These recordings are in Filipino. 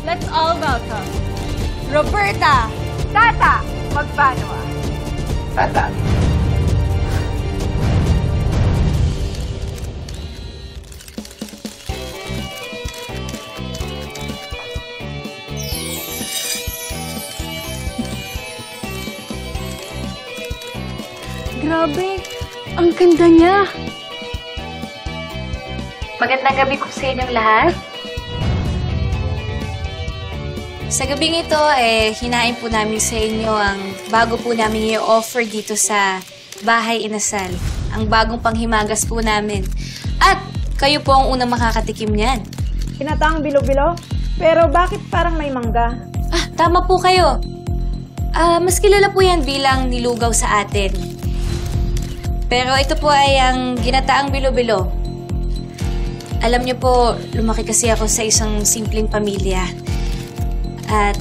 Let's all welcome Roberta! Tata, magpano ah? Tata. Grabe, ang ganda niya. Magandang gabi po sa inyong lahat. Sa gabing ito, hinain po namin sa inyo ang bago po namin i-offer dito sa Bahay Inasal. Ang bagong panghimagas po namin. At kayo po ang unang makakatikim niyan. Kinataang bilo-bilo? Pero bakit parang may mangga? Ah, tama po kayo. Mas kilala po yan bilang nilugaw sa atin. Pero ito po ay ang ginataang bilo-bilo. Alam niyo po, lumaki kasi ako sa isang simpleng pamilya. At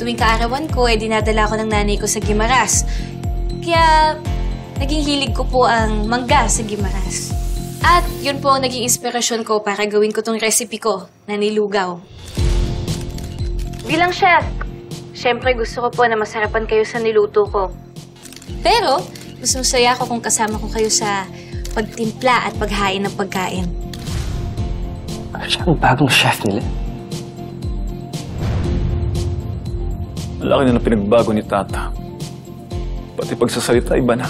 tuwing kaarawan ko, dinadala ko ng nanay ko sa Guimaras. Kaya naging hilig ko po ang mangga sa Guimaras. At yun po ang naging inspirasyon ko para gawin ko tong recipe ko na nilugaw. Bilang chef, syempre gusto ko po na masarapan kayo sa niluto ko. Pero mas masaya ako kung kasama ko kayo sa pagtimpla at paghain ng pagkain. Siya ang bagong chef nila. Malaki na pinagbago ni Tata. Pati pagsasalita, iba na.